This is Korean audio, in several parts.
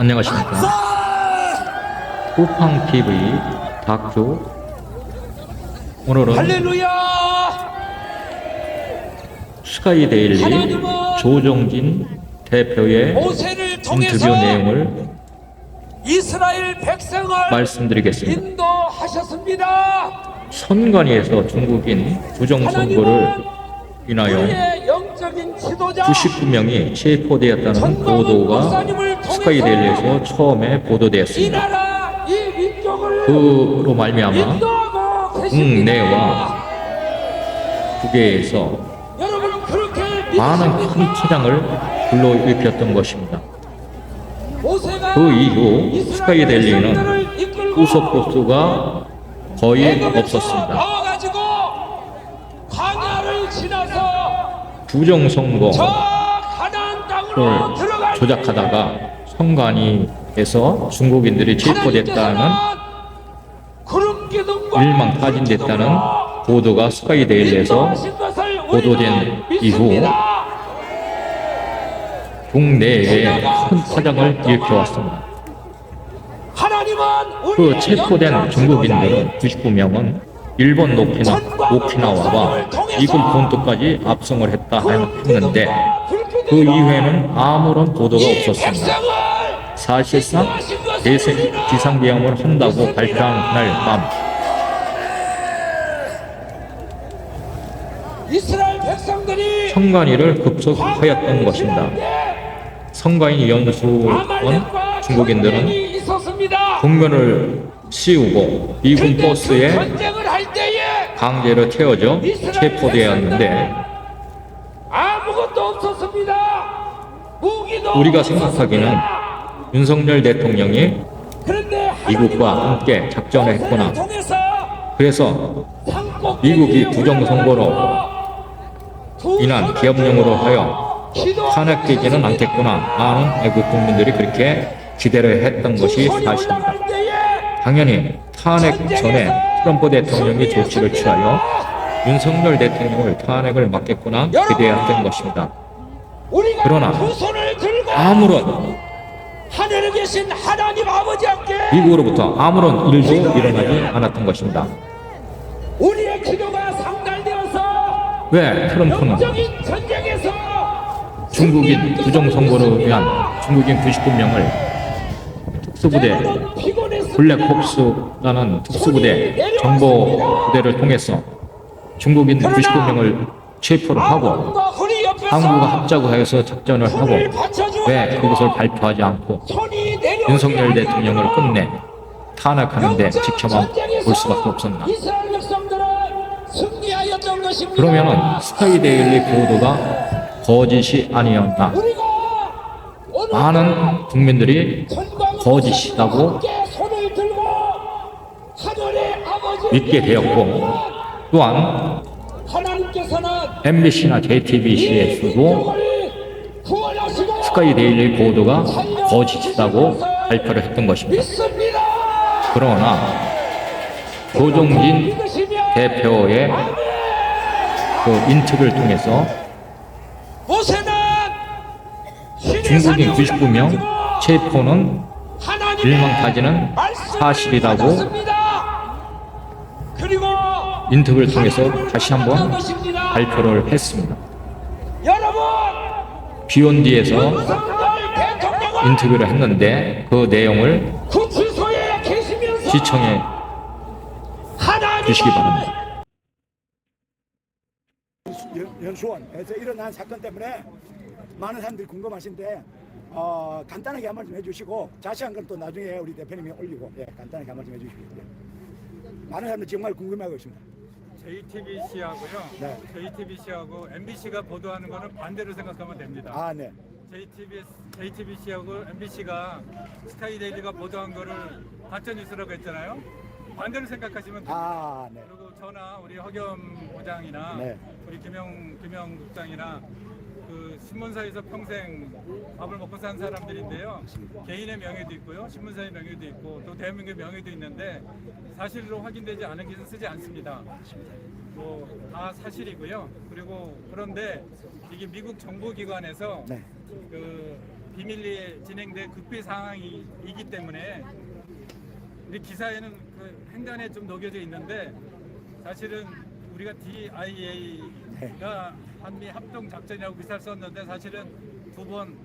안녕하십니까. 쿠팡TV 다큐. 오늘은 할렐루야! 스카이데일리 조정진 대표의 모세를 인터뷰 통해서 내용을 이스라엘 백성을 말씀드리겠습니다. 인도하셨습니다. 선관위에서 중국인 부정선거를 인하여 우리의 영적인 지도자 99명이 체포되었다는 전광훈 보도가 목사님을 통해서 스카이데일리에서 처음에 이 보도되었습니다. 나라 이 민족을 그로 말미암아 인도하고 계십니다. 국내와 국외에서 여러분 그렇게 많은 믿으십니까? 큰 파장을 불러일으켰던 것입니다. 모세가 그 이후 이스라엘 스카이데일리는 백성들을 이끌고 후속 보수가 거의 애굽에서 없었습니다. 나와가지고 광야를 지나서 부정선거를 저 가나안 땅으로 들어갈 조작하다가 선관위에서 중국인들이 체포됐다는 일망타진됐다는 보도가 스카이데일리에서 보도된 이후 국내에 큰 파장을 일으켜왔습니다. 그 체포된 중국인들은 99명은 일본 오키나와와 미국 본토까지 압송을 했다 했는데 그 이후에는 아무런 보도가 없었습니다. 사실상 비상계엄을 한다고 발표한 날 밤 이스라엘 백성들이 선관위를 급속하였던 것입니다. 선관위 연수원 중국인들은 국면을 씌우고 미군 버스에 전쟁을 할 때에 강제로 태워져 체포되었는데 아무것도 없었습니다. 무기도 우리가 없었습니다. 생각하기는 윤석열 대통령이 그런데 미국과 함께 작전을 했구나. 모세를 통해서 그래서 산꼭대기에 미국이 부정선거로 두 인한 손을 기업령으로 들고 하여 기도하고 탄핵되지는 있었습니다. 않겠구나 하는 외국 국민들이 그렇게 기대를 했던 것이 두 손이 사실입니다. 올라갈 때에 당연히 탄핵 전에 트럼프 대통령이 조치를 취하여 윤석열 대통령을 탄핵을 막겠구나 기대했던 것입니다. 우리가 그러나 두 손을 들고 아무런 하늘에 계신 하나님 아버지께 미국으로부터 아무런 일도 일어나지 않았던 것입니다. 우리의 기도가 상달되어서 왜 트럼프는 영적인 전쟁에서 중국인 부정선거로 위한 중국인 99명을 특수부대 블랙홉스라는 특수부대 정보부대를 통해서 중국인 99명을 체포를 하고 한국과 합작하여서 작전을 하고 왜 그것을 발표하지 않고 윤석열 대통령을 끝내 탄핵하는데 지켜만 볼 수밖에 없었나. 그러면은 스카이데일리 보도가 거짓이 아니었나. 많은 국민들이 거짓이라고 믿게 되었고 또한 MBC나 JTBC에서도 스카이데일리 보도가 거짓이라고 발표를 했던 것입니다. 그러나 조정진 대표의 그 인터뷰를 통해서 중국인 99명 체포는 일망타진은 사실이라고 인터뷰를 통해서 다시 한번 발표를 했습니다. 비욘디에서 인터뷰를 했는데 그 내용을 시청해 주시기 바랍니다. 연수원에서 일어난 사건 때문에 많은 사람들이 궁금하신데 간단하게 한 말씀 해주시고 자세한 건 또 나중에 우리 대표님이 올리고 간단하게 한 말씀 해주시고요. 많은 사람들이 정말 궁금해하고 있습니다. JTBC하고요. 네. JTBC하고 MBC가 보도하는 거는 반대로 생각하면 됩니다. 아, 네. JTBC하고 MBC가 스카이데일리가 보도한 거를 가짜뉴스라고 했잖아요. 반대로 생각하시면 됩니다. 아, 네. 그리고 저나 우리 허겸 부장이나 네. 우리 김영 국장이나 그 신문사에서 평생 밥을 먹고 산 사람들인데요. 개인의 명예도 있고요, 신문사의 명예도 있고 또 대한민국의 명예도 있는데 사실로 확인되지 않은 기사는 쓰지 않습니다. 뭐 다 사실이고요. 그리고 그런데 이게 미국 정보기관에서 네. 그 비밀리에 진행된 극비 상황이기 때문에 우리 기사에는 그 횡단에 좀 녹여져 있는데 사실은 우리가 DIA가 한미 합동 작전이라고 기사를 썼는데 사실은 2번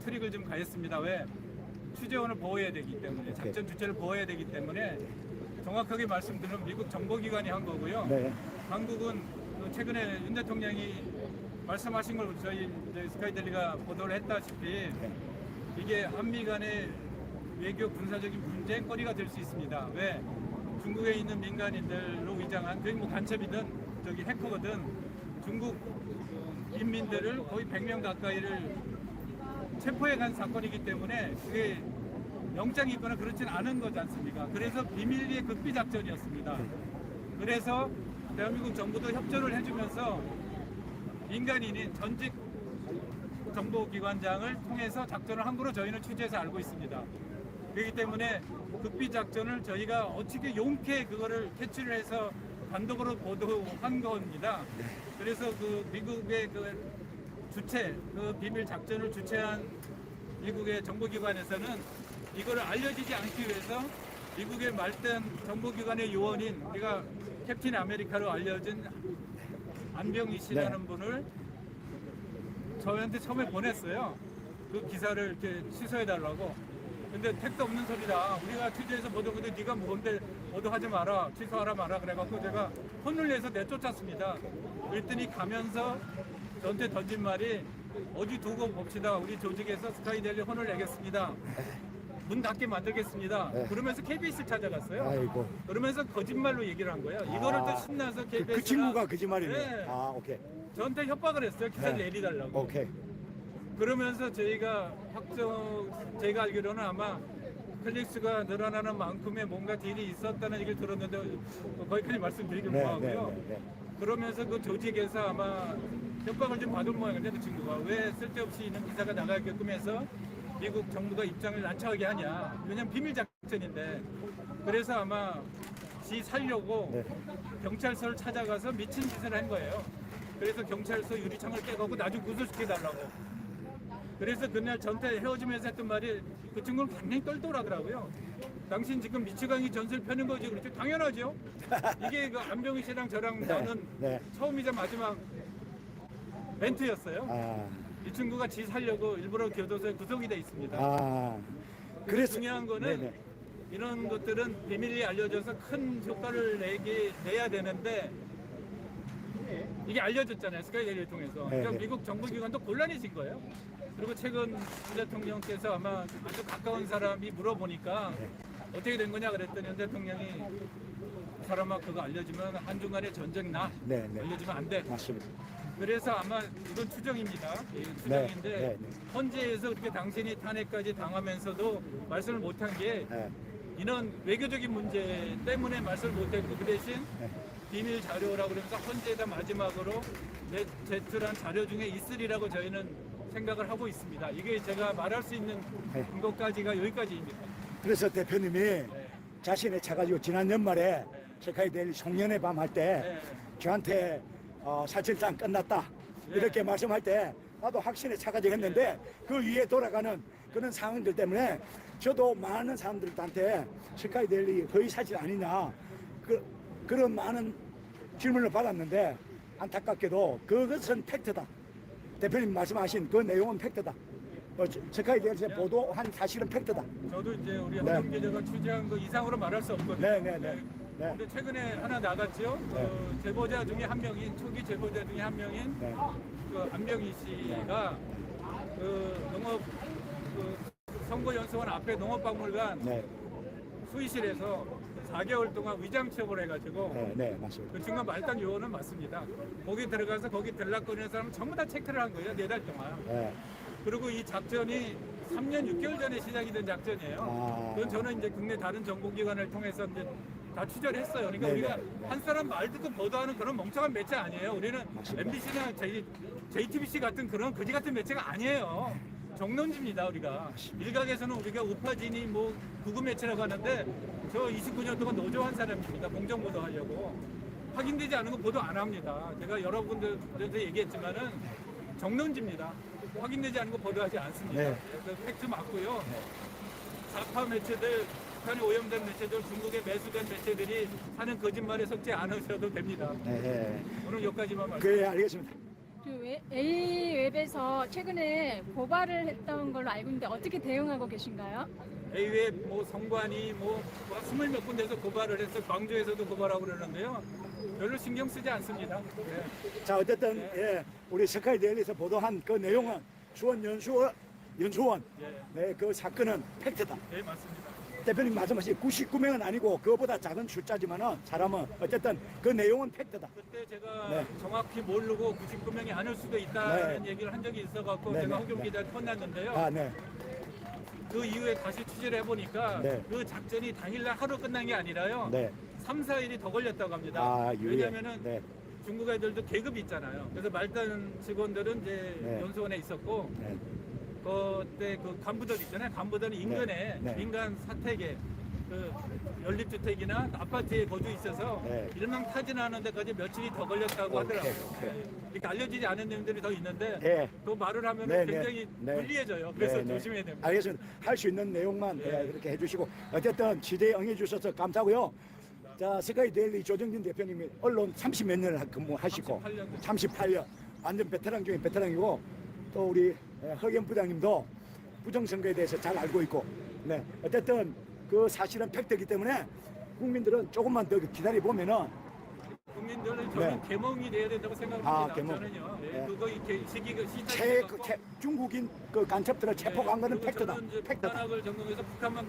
트릭을 좀 가했습니다. 왜? 취재원을 보호해야 되기 때문에 작전 주체를 보호해야 되기 때문에 정확하게 말씀드리면 미국 정보기관이 한 거고요. 네. 한국은 그 최근에 윤 대통령이 말씀하신 걸 저희 스카이델리가 보도를 했다시피 이게 한미 간의 외교 군사적인 분쟁거리가 될 수 있습니다. 왜? 중국에 있는 민간인들로 위장한 그게 뭐 간첩이든 저기 해커거든 중국 인민들을 거의 100명 가까이를 체포해 간 사건이기 때문에 그게 영장이 있거나 그렇진 않은 거지 않습니까? 그래서 비밀리에 극비 작전이었습니다. 그래서 대한민국 정부도 협조를 해주면서 민간인인 전직 정보기관장을 통해서 작전을 한 거로 저희는 취재해서 알고 있습니다. 그렇기 때문에 극비 작전을 저희가 어떻게 용케 그거를 캐치를 해서 단독으로 보도한 겁니다. 그래서 그 미국의 그 주체, 그 비밀 작전을 주최한 미국의 정보기관에서는 이거를 알려지지 않기 위해서 미국의 말단 정보기관의 요원인 우리가 캡틴 아메리카로 알려진 안병희 씨라는 분을 저희한테 처음에 보냈어요. 그 기사를 이렇게 취소해달라고. 근데 택도 없는 소리다. 우리가 취재해서 보도했는데 네가 뭔데 보도하지 마라. 취소하라 마라. 그래갖고 제가 혼을 내서 내쫓았습니다. 그랬더니 가면서 저한테 던진 말이 어디 두고 봅시다. 우리 조직에서 스카이델리 혼을 내겠습니다. 문 닫게 만들겠습니다. 네. 그러면서 KBS를 찾아갔어요. 아이고. 그러면서 거짓말로 얘기를 한 거예요. 이거를 또 신나서 KBS가 그 친구가 거짓말이네. 네. 아, 오케이. 저한테 협박을 했어요. 기사를 네. 내리달라고. 오케이. 그러면서 저희가 제가 알기로는 아마 클릭수가 늘어나는 만큼의 뭔가 딜이 있었다는 얘기를 들었는데 거기까지 말씀드리기 네, 뭐하고요. 네, 네, 네. 그러면서 그 조직에서 아마 협박을 좀 받은 모양인데 그 친구가 왜 쓸데없이 있는 기사가 나가게끔 해서 미국 정부가 입장을 난처하게 하냐. 왜냐면 비밀 작전인데. 그래서 아마 지 살려고 네. 경찰서를 찾아가서 미친 짓을 한 거예요. 그래서 경찰서 유리창을 깨갖고 나중에 구속시켜달라고. 그래서 그날 전태 헤어지면서 했던 말이 그 친구는 굉장히 떨더라고요. 당신 지금 미치광이 전술 펴는 거지. 그렇죠? 당연하죠. 이게 그 안병희 씨랑 저랑 나는 네. 처음이자 마지막 멘트였어요. 아, 이 친구가 지 살려고 일부러 교도소에 구속이 돼 있습니다. 아. 그래서 중요한 거는 네네. 이런 것들은 비밀리 알려져서 큰 효과를 내야 되는데 이게 알려졌잖아요. 스카이델리를 통해서. 그러니까 네네. 미국 정부기관도 곤란해진 거예요. 그리고 최근 윤 대통령께서 아마 아주 가까운 사람이 물어보니까 어떻게 된 거냐 그랬더니 윤 대통령이 사람아 그거 알려주면 한중간에 전쟁 나. 네, 네. 알려주면 안 돼. 맞습니다. 그래서 아마 이건 추정입니다. 예, 추정인데 네, 네, 네. 헌재에서 그렇게 당신이 탄핵까지 당하면서도 말씀을 못한 게 네. 이런 외교적인 문제 때문에 말씀을 못했고 그 대신 네. 비밀 자료라고 그러면서 헌재에다 마지막으로 제출한 자료 중에 있으리라고 저희는 생각을 하고 있습니다. 이게 제가 말할 수 있는 네. 근거까지가 여기까지입니다. 그래서 대표님이 자신의 차 가지고 지난 연말에 스카이델리 송년회 밤 할 때 네. 저한테 사실상 끝났다 이렇게 말씀할 때 나도 확신에 차가지고 했는데 그 위에 돌아가는 그런 상황들 때문에 저도 많은 사람들한테 스카이델리 거의 사실 아니냐 그런 많은 질문을 받았는데 안타깝게도 그것은 팩트다. 대표님 말씀하신 그 내용은 팩트다. 스카이델리 보도한 사실은 팩트다. 저도 이제 우리 네. 한동 기자가 취재한 거 이상으로 말할 수 없거든요. 네네네. 네. 근데 최근에 하나 나갔죠. 제보자 중에 한 명인 초기 제보자 중에 한 명인 네. 그 안병희 씨가 그 농업 그 선거연수원 앞에 농업박물관 네. 수의실에서 4개월 동안 위장 취업을 해가지고 네, 네, 맞습니다. 그 친구가 말단 요원은 맞습니다. 거기 들어가서 거기 들락거리는 사람 전부 다 체크를 한 거예요. 4달 동안. 네. 그리고 이 작전이 3년 6개월 전에 시작이 된 작전이에요. 아. 그건 저는 이제 국내 다른 정보기관을 통해서 이제 다 취재를 했어요. 그러니까 네네. 우리가 한 사람 말 듣고 보도하는 그런 멍청한 매체 아니에요. 우리는 맞습니다. MBC나 JTBC 같은 그런 거지 같은 매체가 아니에요. 정론지입니다, 우리가. 일각에서는 우리가 우파진이 뭐 구구 매체라고 하는데 저 29년 동안 노조한 사람입니다. 공정보도 하려고. 확인되지 않은 거 보도 안 합니다. 제가 여러분들한테 얘기했지만은 정론지입니다. 확인되지 않은 거 보도하지 않습니다. 네. 그래서 팩트 맞고요. 좌파 매체들, 북한에 오염된 매체들, 중국에 매수된 매체들이 하는 거짓말에 속지 않으셔도 됩니다. 네. 오늘 여기까지만 말씀. 그래 알겠습니다. A웹에서 최근에 고발을 했던 걸로 알고 있는데 어떻게 대응하고 계신가요? A웹 뭐 성관이 뭐 20몇 군데에서 고발을 해서 광주에서도 고발하고 그러는데요. 별로 신경 쓰지 않습니다. 네. 자 어쨌든 예, 우리 스카이데일리에서 보도한 그 내용은 수원 연수원 예. 네, 그 사건은 팩트다. 네, 맞습니다. 대표님 말씀하신 99명은 아니고 그거보다 작은 숫자지만은 사람은 어쨌든 그 내용은 팩트다. 그때 제가 네. 정확히 모르고 99명이 아닐 수도 있다는 네. 얘기를 한 적이 있어갖고 네, 제가 네, 홍경 네. 기자한테 혼났는데요. 아 네. 그 이후에 다시 취재를 해보니까 네. 그 작전이 당일날 하루 끝난 게 아니라요. 네. 3, 4일이 더 걸렸다고 합니다. 아, 유예. 왜냐면은 네. 중국 애들도 계급이 있잖아요. 그래서 말단 직원들은 이제 네. 연수원에 있었고 네. 그때 그 간부들 있잖아요. 간부들은 인근에 네. 민간 사택에 그 연립주택이나 아파트에 거주 있어서 네. 일망타진하는 데까지 며칠이 더 걸렸다고 오케이, 하더라고요. 오케이. 네. 이렇게 알려지지 않은 내용들이 더 있는데 네. 그 말을 하면 네, 네. 굉장히 네. 불리해져요. 그래서 네, 네. 조심해야 됩니다. 알겠습니다. 할 수 있는 내용만 네. 예, 그렇게 해주시고 어쨌든 취재에 응해주셔서 감사하고요. 자 스카이데일리 조정진 대표님이 언론 30몇 년을 근무하시고 38년 완전 베테랑 중에 베테랑이고 또 우리 허경 부장님도 부정선거에 대해서 잘 알고 있고 네 어쨌든 그 사실은 팩트이기 때문에 국민들은 조금만 더 기다려 보면은 국민들은 저는 네. 개몽이 돼야 된다고 생각합니다. 아, 개몽. 저는요. 예, 네. 그거 이렇게 시기가 시작. 중국인 그 간첩들을 체포한 거는 팩트다. 팩트다. 북한학을 전공해서 북한만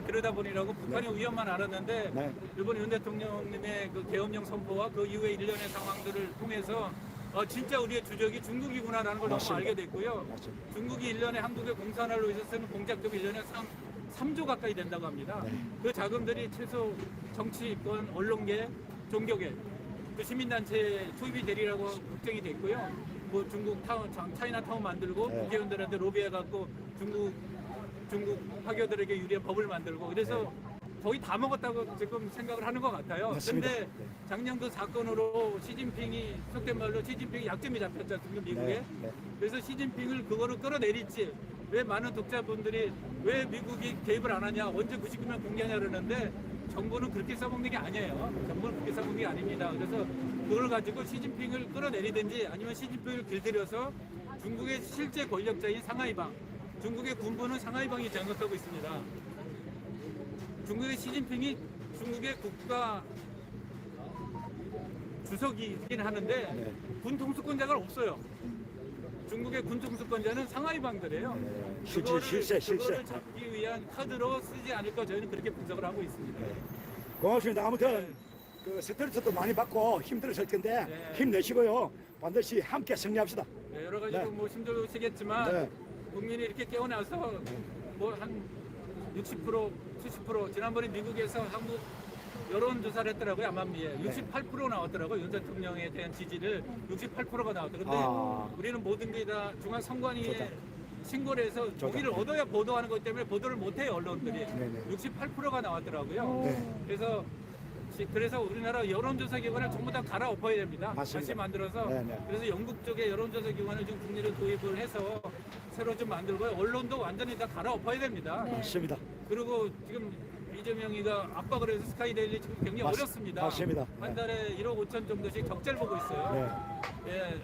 들여다보니라고 북한의 위험만 알았는데 네. 일본 윤 대통령님의 그 계엄령 선포와 그 이후의 일련의 상황들을 통해서 진짜 우리의 주적이 중국이구나라는 걸 너무 맞습니다. 알게 됐고요. 맞습니다. 중국이 1년에 한국에 공산화를 위해서 쓰는 공작금이 1년에 3조 가까이 된다고 합니다. 네. 그 자금들이 최소 정치권, 언론계, 종교계, 그 시민단체에 투입이 되리라고 걱정이 됐고요. 뭐 중국 차이나타운 만들고 네. 국회의원들한테 로비해갖고 중국 화교들에게 유리한 법을 만들고 그래서 거의 다 먹었다고 지금 생각을 하는 것 같아요. 맞습니다. 근데 네. 작년 그 사건으로 시진핑이 속된 말로 시진핑이 약점이 잡혔지 않습니까 미국에. 네, 네. 그래서 시진핑을 그거를 끌어내릴지 왜 많은 독자분들이 왜 미국이 개입을 안 하냐 언제 99명 공개하냐 그러는데 정부는 그렇게 써먹는 게 아니에요. 정부는 그렇게 써먹는 게 아닙니다. 그래서 그걸 가지고 시진핑을 끌어내리든지 아니면 시진핑을 길들여서 중국의 실제 권력자인 상하이방, 중국의 군부는 상하이방이 장악하고 있습니다. 중국의 시진핑이 중국의 국가 주석이긴 하는데 네. 군 통수권자가 없어요. 중국의 군 통수권자는 상하이방들이에요. 네. 그거를 실세. 잡기 위한 카드로 쓰지 않을까 저희는 그렇게 분석을 하고 있습니다. 고맙습니다. 아무튼 그 스트레스도 많이 받고 힘들으실 텐데 네. 힘내시고요. 반드시 함께 승리합시다. 네, 여러 가지로 네. 뭐 힘들으시겠지만 네. 국민이 이렇게 깨어나서 뭐 한 60%, 70% 지난번에 미국에서 한국 여론조사를 했더라고요. 암암리에 네. 68% 나왔더라고요. 윤 대통령에 대한 지지를 68%가 나왔더라고요. 근데 아. 우리는 모든 게 다 중앙선관위에 좋다. 신고를 해서 거기를 얻어야 보도하는 것 때문에 보도를 못해요 언론들이. 네네. 68%가 나왔더라고요. 네. 그래서 우리나라 여론조사 기관을 전부 다 갈아엎어야 됩니다. 맞습니다. 다시 만들어서. 네네. 그래서 영국 쪽에 여론조사 기관을 좀 국내로 도입을 해서 새로 좀 만들고 언론도 완전히 다 갈아엎어야 됩니다. 맞습니다. 그리고 지금 이재명이가 압박을 해서 스카이데일리 지금 굉장히 어렵습니다. 맞습니다. 한 달에 1억 5천 정도씩 적자를 보고 있어요. 네. 예,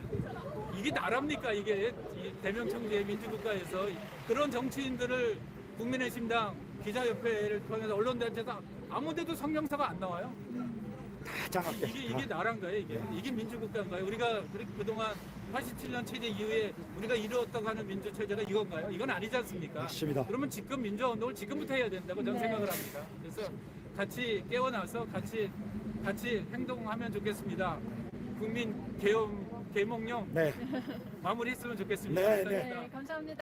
이게 나랍니까 이게 이 대명청제 민주국가에서 그런 정치인들을 국민의힘당 기자협회를 통해서 언론단체에서 아무데도 성명서가 안 나와요. 다 장악돼. 이게 나란가요 이게? 이게 민주국가인가요? 우리가 그동안 87년 체제 이후에 우리가 이루었다고 하는 민주체제가 이건가요? 이건 아니지 않습니까? 맞습니다. 그러면 지금 민주화운동을 지금부터 해야 된다고 저는 네. 생각을 합니다. 그래서 같이 깨어나서 같이 행동하면 좋겠습니다. 국민 계몽령 네. 마무리했으면 좋겠습니다. 네, 네. 감사합니다. 네, 감사합니다.